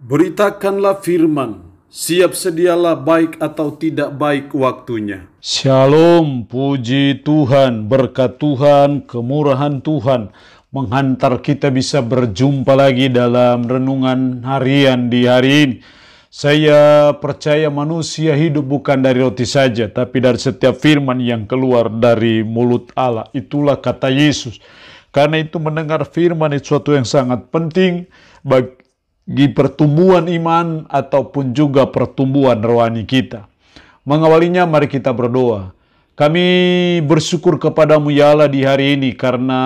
Beritakanlah firman, siap sedialah baik atau tidak baik waktunya. Shalom, puji Tuhan, berkat Tuhan, kemurahan Tuhan menghantar kita bisa berjumpa lagi dalam renungan harian di hari ini. Saya percaya manusia hidup bukan dari roti saja, tapi dari setiap firman yang keluar dari mulut Allah. Itulah kata Yesus. Karena itu mendengar firman itu suatu yang sangat penting bagi pertumbuhan iman ataupun juga pertumbuhan rohani kita. Mengawalinya mari kita berdoa. Kami bersyukur kepadamu ya Allah di hari ini karena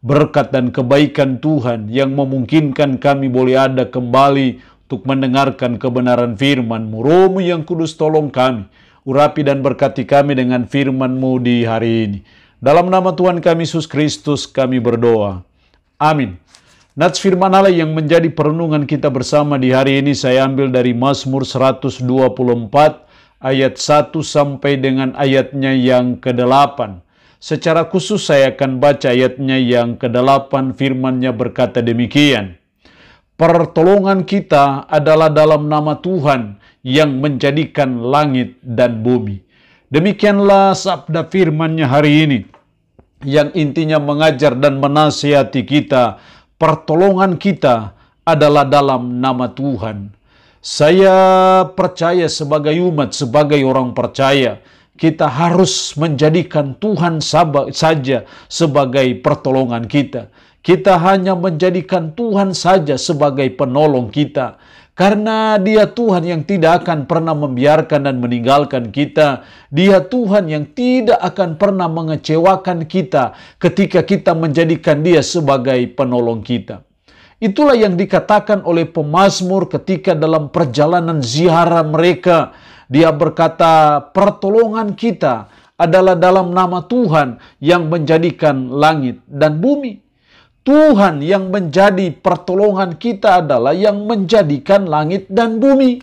berkat dan kebaikan Tuhan yang memungkinkan kami boleh ada kembali untuk mendengarkan kebenaran firman-Mu. Roh-Mu yang kudus tolong kami, urapi dan berkati kami dengan firman-Mu di hari ini. Dalam nama Tuhan kami Yesus Kristus kami berdoa. Amin. Nats firman Allah yang menjadi perenungan kita bersama di hari ini saya ambil dari Mazmur 124 ayat 1 sampai dengan ayatnya yang ke-8. Secara khusus saya akan baca ayatnya yang ke-8, firman-Nya berkata demikian. Pertolongan kita adalah dalam nama Tuhan yang menjadikan langit dan bumi. Demikianlah sabda firman-Nya hari ini yang intinya mengajar dan menasihati kita. Pertolongan kita adalah dalam nama Tuhan. Saya percaya sebagai umat, sebagai orang percaya, kita harus menjadikan Tuhan saja sebagai pertolongan kita. Kita hanya menjadikan Tuhan saja sebagai penolong kita. Karena Dia Tuhan yang tidak akan pernah membiarkan dan meninggalkan kita. Dia Tuhan yang tidak akan pernah mengecewakan kita ketika kita menjadikan Dia sebagai penolong kita. Itulah yang dikatakan oleh pemazmur ketika dalam perjalanan ziarah mereka. Dia berkata, pertolongan kita adalah dalam nama Tuhan yang menjadikan langit dan bumi. Tuhan yang menjadi pertolongan kita adalah yang menjadikan langit dan bumi.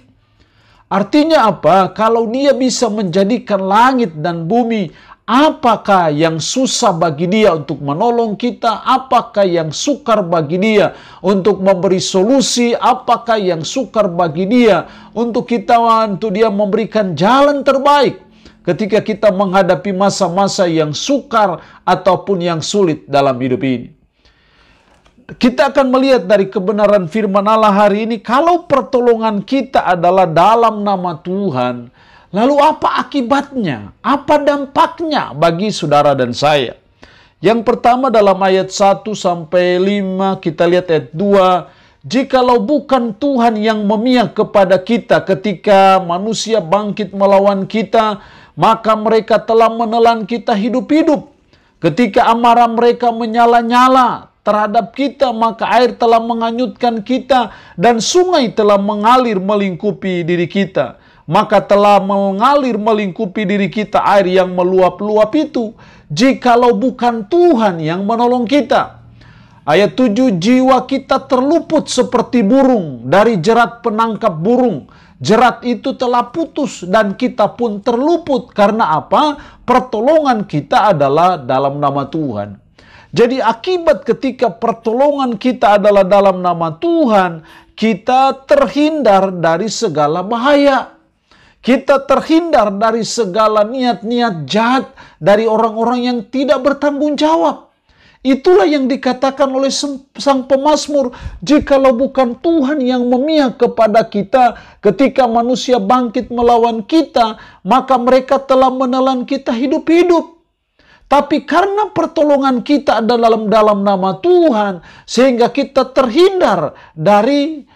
Artinya apa? Kalau Dia bisa menjadikan langit dan bumi, apakah yang susah bagi Dia untuk menolong kita? Apakah yang sukar bagi Dia untuk memberi solusi? Apakah yang sukar bagi Dia untuk Dia memberikan jalan terbaik ketika kita menghadapi masa-masa yang sukar ataupun yang sulit dalam hidup ini? Kita akan melihat dari kebenaran firman Allah hari ini, kalau pertolongan kita adalah dalam nama Tuhan, lalu apa akibatnya? Apa dampaknya bagi saudara dan saya? Yang pertama dalam ayat 1 sampai 5, kita lihat ayat 2. Jikalau bukan Tuhan yang memihak kepada kita ketika manusia bangkit melawan kita, maka mereka telah menelan kita hidup-hidup. Ketika amarah mereka menyala-nyala terhadap kita, maka air telah menghanyutkan kita dan sungai telah mengalir melingkupi diri kita. Maka telah mengalir melingkupi diri kita air yang meluap-luap itu, jikalau bukan Tuhan yang menolong kita. Ayat 7, jiwa kita terluput seperti burung dari jerat penangkap burung. Jerat itu telah putus dan kita pun terluput. Karena apa? Pertolongan kita adalah dalam nama Tuhan. Jadi akibat ketika pertolongan kita adalah dalam nama Tuhan, kita terhindar dari segala bahaya. Kita terhindar dari segala niat-niat jahat dari orang-orang yang tidak bertanggung jawab. Itulah yang dikatakan oleh sang pemazmur, jikalau bukan Tuhan yang memihak kepada kita ketika manusia bangkit melawan kita, maka mereka telah menelan kita hidup-hidup. Tapi karena pertolongan kita adalah dalam nama Tuhan, sehingga kita terhindar dari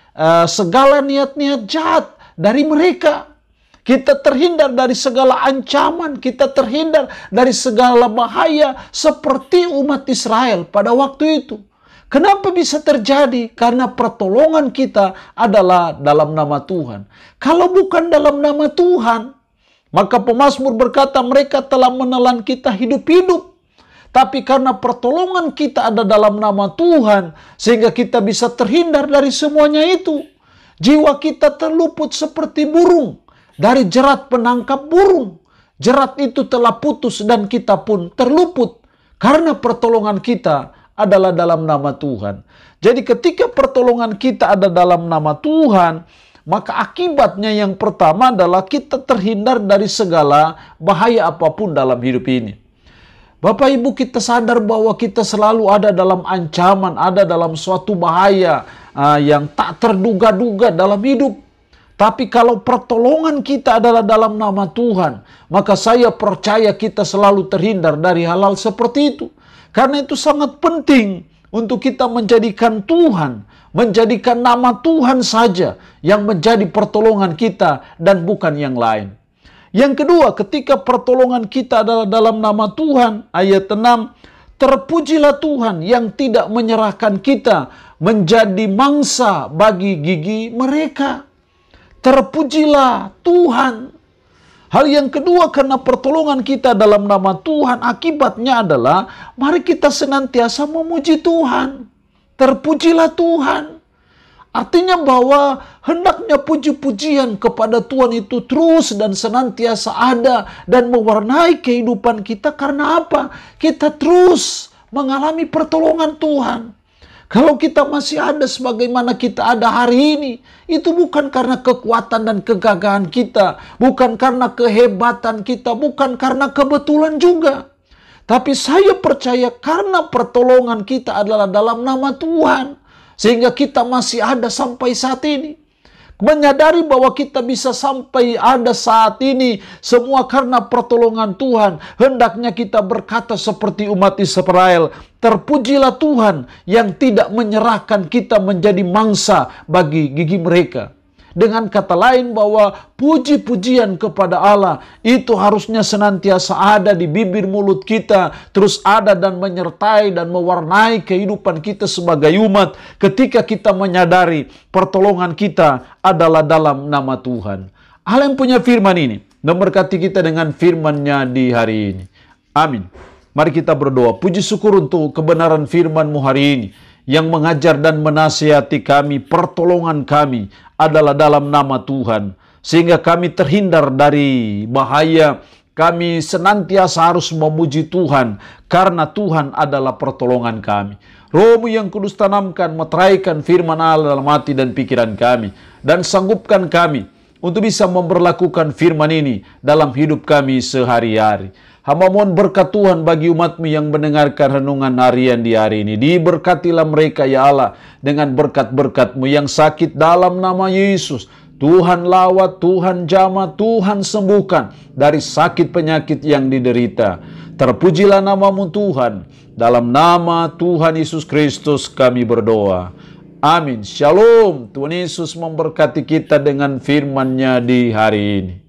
segala niat-niat jahat dari mereka. Kita terhindar dari segala ancaman, kita terhindar dari segala bahaya seperti umat Israel pada waktu itu. Kenapa bisa terjadi? Karena pertolongan kita adalah dalam nama Tuhan. Kalau bukan dalam nama Tuhan, maka pemazmur berkata mereka telah menelan kita hidup-hidup. Tapi karena pertolongan kita ada dalam nama Tuhan, sehingga kita bisa terhindar dari semuanya itu. Jiwa kita terluput seperti burung dari jerat penangkap burung. Jerat itu telah putus dan kita pun terluput. Karena pertolongan kita adalah dalam nama Tuhan. Jadi ketika pertolongan kita ada dalam nama Tuhan, maka akibatnya yang pertama adalah kita terhindar dari segala bahaya apapun dalam hidup ini. Bapak Ibu, kita sadar bahwa kita selalu ada dalam ancaman, ada dalam suatu bahaya yang tak terduga-duga dalam hidup. Tapi kalau pertolongan kita adalah dalam nama Tuhan, maka saya percaya kita selalu terhindar dari hal-hal seperti itu. Karena itu sangat penting untuk kita menjadikan Tuhan, menjadikan nama Tuhan saja yang menjadi pertolongan kita dan bukan yang lain. Yang kedua, ketika pertolongan kita adalah dalam nama Tuhan, ayat 6, terpujilah Tuhan yang tidak menyerahkan kita menjadi mangsa bagi gigi mereka. Terpujilah Tuhan. Hal yang kedua, karena pertolongan kita dalam nama Tuhan, akibatnya adalah mari kita senantiasa memuji Tuhan. Terpujilah Tuhan. Artinya bahwa hendaknya puji-pujian kepada Tuhan itu terus dan senantiasa ada dan mewarnai kehidupan kita. Karena apa? Kita terus mengalami pertolongan Tuhan. Kalau kita masih ada sebagaimana kita ada hari ini, itu bukan karena kekuatan dan kegagahan kita, bukan karena kehebatan kita, bukan karena kebetulan juga. Tapi saya percaya karena pertolongan kita adalah dalam nama Tuhan, sehingga kita masih ada sampai saat ini. Menyadari bahwa kita bisa sampai ada saat ini semua karena pertolongan Tuhan. Hendaknya kita berkata seperti umat Israel, terpujilah Tuhan yang tidak menyerahkan kita menjadi mangsa bagi gigi mereka. Dengan kata lain bahwa puji-pujian kepada Allah itu harusnya senantiasa ada di bibir mulut kita, terus ada dan menyertai dan mewarnai kehidupan kita sebagai umat ketika kita menyadari pertolongan kita adalah dalam nama Tuhan. Allah yang punya firman ini memberkati kita dengan firman-Nya di hari ini. Amin. Mari kita berdoa. Puji syukur untuk kebenaran firman-Mu hari ini yang mengajar dan menasihati kami, pertolongan kami adalah dalam nama Tuhan. Sehingga kami terhindar dari bahaya, kami senantiasa harus memuji Tuhan, karena Tuhan adalah pertolongan kami. Roh-Mu yang kudus tanamkan, meteraikan firman Allah dalam hati dan pikiran kami, dan sanggupkan kami untuk bisa memberlakukan firman ini dalam hidup kami sehari-hari. Hamba mohon berkat Tuhan bagi umat-Mu yang mendengarkan renungan harian di hari ini. Diberkatilah mereka ya Allah dengan berkat-berkat-Mu yang sakit dalam nama Yesus. Tuhan lawat, Tuhan jamah, Tuhan sembuhkan dari sakit penyakit yang diderita. Terpujilah nama-Mu Tuhan. Dalam nama Tuhan Yesus Kristus kami berdoa. Amin. Shalom. Tuhan Yesus memberkati kita dengan firman-Nya di hari ini.